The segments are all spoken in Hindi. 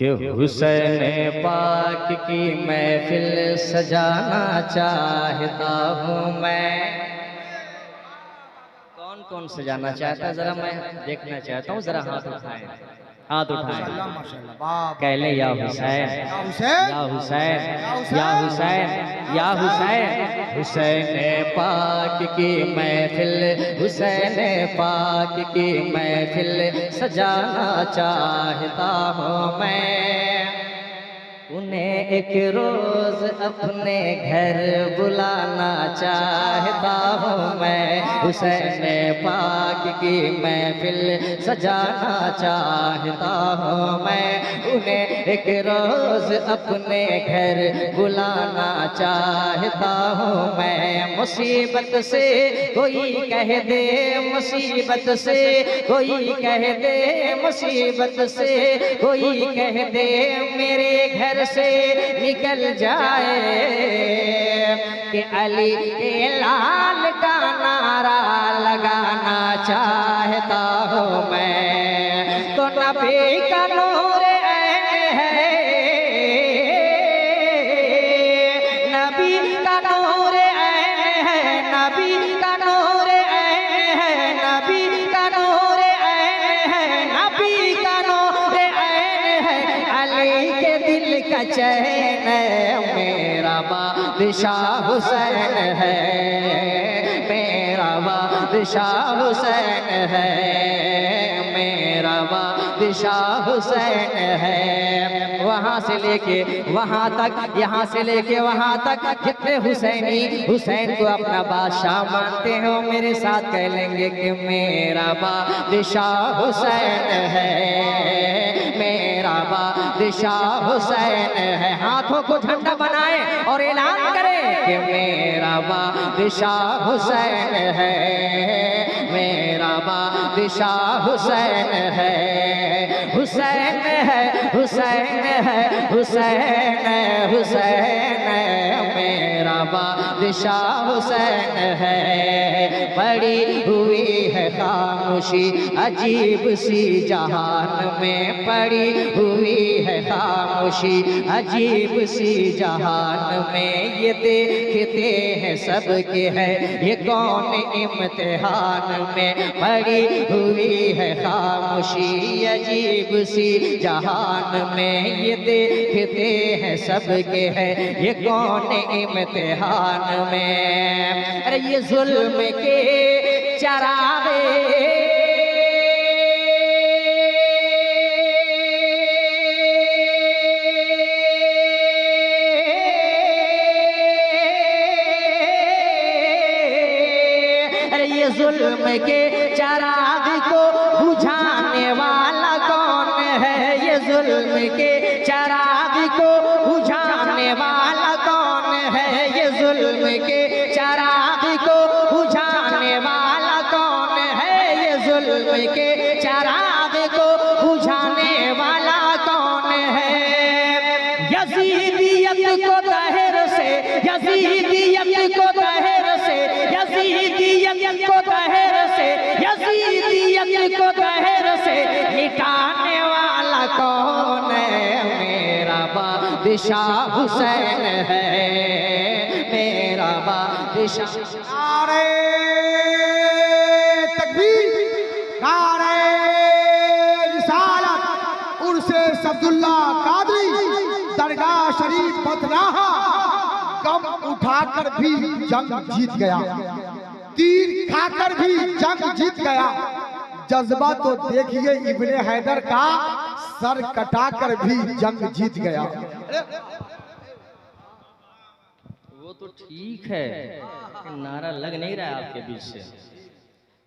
कि हुसैन पाक की महफिल सजाना चाहता हूँ मैं। कौन कौन सजाना चाहता है जरा मैं देखना चाहता हूँ, जरा हाथ उठाएं, हाथ उठाएं, कह ले या हुसैन या हुसैन या हुसैन या हुसैन। हुसैन पाक की महफिल, हुसैन पाक की महफिल सजाना चाहता हूँ मैं। उन्हें एक रोज अपने घर बुलाना चाहता हूँ मैं। हुसैन पाक की महफिल सजाना चाहता हूँ मैं। उन्हें एक रोज अपने घर बुलाना चाहता हूँ मैं। मुसीबत से कोई कह दे, मुसीबत से कोई कह दे, मुसीबत से कोई कह दे मेरे घर से निकल जाए कि अली के लाल का नारा लगाना चाहता हूँ मैं। तो नबी का नूर है, नबी का नूर है, नबी का नूर है, नबी का नूर है, नबी का नूर है। अली के दिल का चैन मेरा बादशाह हुसैन है, मेरा बादशाह हुसैन है, मेरा बादशाह हुसैन है। वहाँ से लेके वहाँ तक, यहाँ से लेके वहाँ तक जितने हुसैनी हुसैन को अपना बादशाह मानते हो मेरे साथ कह लेंगे कि मेरा बादशाह हुसैन है, मेरा बादशाह हुसैन है। हाथों को झंडा बनाए और ऐलान करें कि मेरा बादशाह हुसैन है, मेरा बादशाह हुसैन है, हुसैन है, हुसैन है, हुसैन है, हुसैन है, मेरा बादशाह हुसैन है। पड़ी हुई है खामोशी अजीब सी जहान में, पड़ी हुई है खामोशी अजीब सी जहान में। ये देखते हैं सबके है ये कौन इम्तिहान में, पड़ी हुई है खामोशी अजीब सी जहान में। ये देखते हैं सबके है ये कौन इम्तिहान में। अरे ये जुल्म के चरागे जुल्म के चराग को बुझाने वाला कौन है, ये जुल्म के चराग को बुझाने वाला कौन है, ये जुल्म के चराग को बुझाने वाला कौन है, ये जुल्म के चराग को बुझाने वाला कौन है। यजीदियत को तहर से, यजीदियत को तहर से, यजीदियत को तहर से, यजीदियत को तहर से मिटाने वाला कौन है, मेरा बादशाह हुसैन है, मेरा बादशाह। नारे तकबीर, नारे रिसालत, उर्से अब्दुल्ला कादरी दरगाह शरीफ बतराहा। गम उठाकर भी जंग जीत गया, तीर खाकर भी जंग जीत गया। जज्बा तो देखिए इब्ने हैदर का, सर कटाकर भी जंग जीत गया। वो तो ठीक है, नारा लग नहीं रहा है आपके बीच से,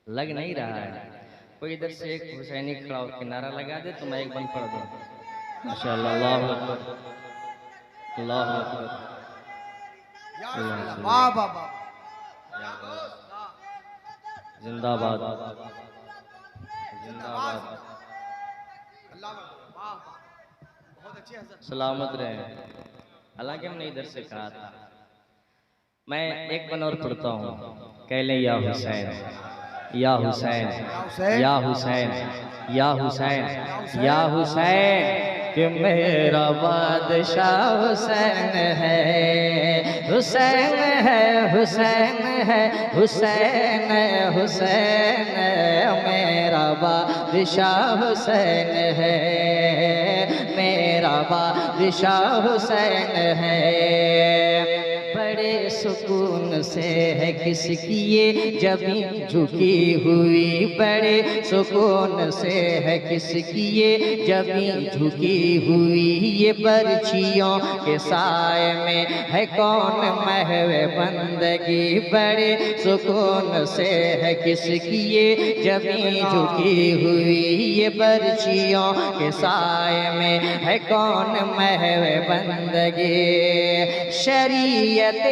लग नहीं रहा है। कोई इधर से एक हुसैनी खड़ा होकर नारा लगा दे तो मैं एक बंद पढ़ दूं। माशाअल्लाह, अल्लाहु अकबर, अल्लाहु अकबर, वाह वाह वाह, जिंदाबाद जिंदाबाद, सलामत रहे। हालांकि हमने इधर से कहा था। मैं एक बन और पढ़ता हूँ, कह ले या हुसैन या हुसैन, या हुसैन, या हुसैन, या हुसैन, कि मेरा बादशाह हुसैन है, हुसैन है, हुसैन है, हुसैन, हुसैन, मेरा बादशाह हुसैन है, मेरा बादशाह हुसैन है। बड़े सुकून से है किसकी ये जबीन झुकी हुई, बड़े सुकून से है किसकी ये जबीन झुकी हुई, ये बर्छियों के साए में है कौन महवे बंदगी, बड़े सुकून से है किसकी ये जबीन झुकी हुई, ये बर्छियों के साए में है कौन महवे बंदगी। शरीयत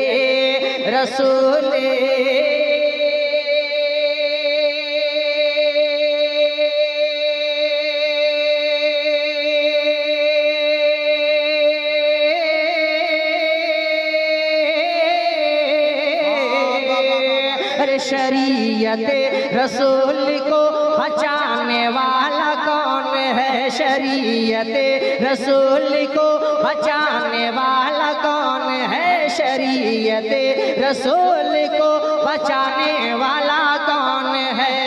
रसूले अरे शरीयत रसूल को बचाने वाला कौन है, शरीयत रसूल को बचाने वाला कौन है, शरीयत रसूल को बचाने वाला कौन है।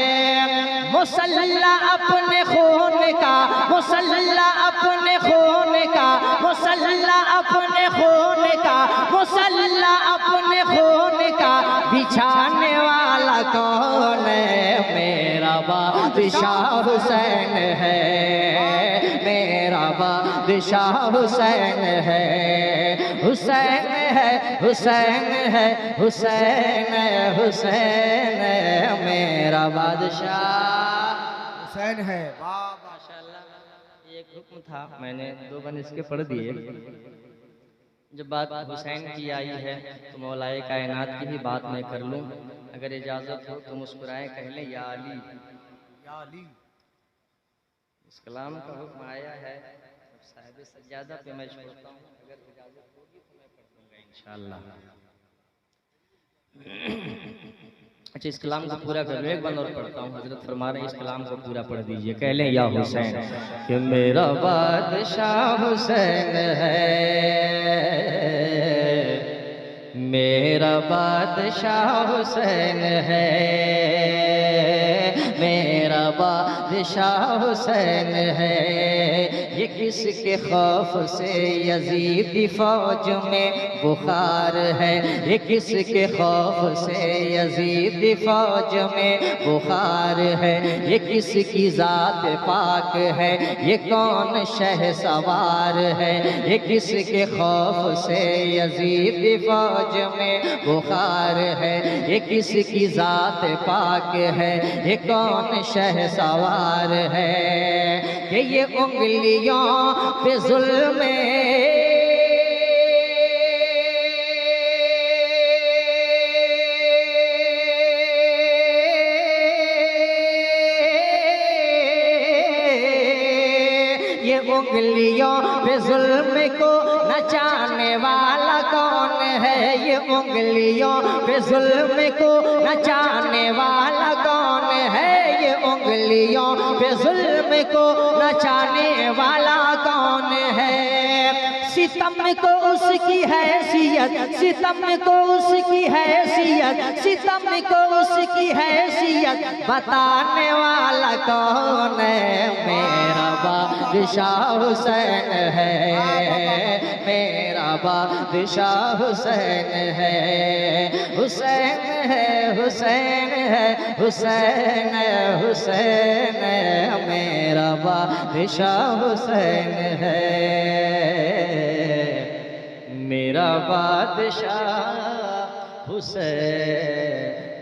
मुसल्ला अपने खून का, मुसल्ला अपने खून का, मुसल्ला अपने खून का, मुसल्ला अपने खून का बिछाने वाला कौन है, मेरा बादशाह हुसैन है, मेरा बादशाह हुसैन है, हुसैन है, हुसैन है, हुसैन, हुसैन, मेरा बादशाह हुसैन है। माशाल्लाह। ये एक हुक्म था, मैंने 2 बन इसके पढ़ दिए। जब बात हुसैन की आई है तो मौलाए कायनात की ही बात मैं कर लूं, अगर इजाजत हो तो मुस्कुराए कह लें या अली, या अली। इस कलाम का हुक्म आया है, साहिब सज्जादा पे मैं छोड़ता हूँ, अगर इजाजत होगी तो मैं पढ़ दूंगा इंशाअल्लाह। अच्छा, इस कलाम को पूरा कर लो, एक बार और पढ़ता हूँ। हजरत फरमा रहे हैं इस कलाम को पूरा पढ़ दीजिए, कह लें या हुसैन, कि मेरा बादशाह हुसैन है, मेरा बादशाह हुसैन है, मेरा बादशाह हुसैन है। ये किसके खौफ से यजीद फौज में बुखार है, ये किसके खौफ से यजीद फौज में बुखार है, ये किसकी जात पाक है, ये कौन शह सवार है, ये किसके खौफ से यजीद फौज में बुखार है, ये किसकी जात पाक है, ये कौन शह सवार है, कि ये उंगलियों पे जुल्म ये उंगलियों पे जुल्म को नचाने वाला कौन है, ये उंगलियों पे जुल्म को नचाने वाला कौन है, ये उंगलियों पे जुल्म को नचाने वाला कौन है। सितम को उसकी हैसियत, सितम को उसकी हैसियत, सितम को उसकी हैसियत बताने वाला कौन है, मेरा बादशाह हुसैन है, मेरा बादशाह हुसैन है, हुसैन है, हुसैन है, हुसैन, हुसैन, मेरा बादशाह हुसैन है, मेरा बादशाह हुसैन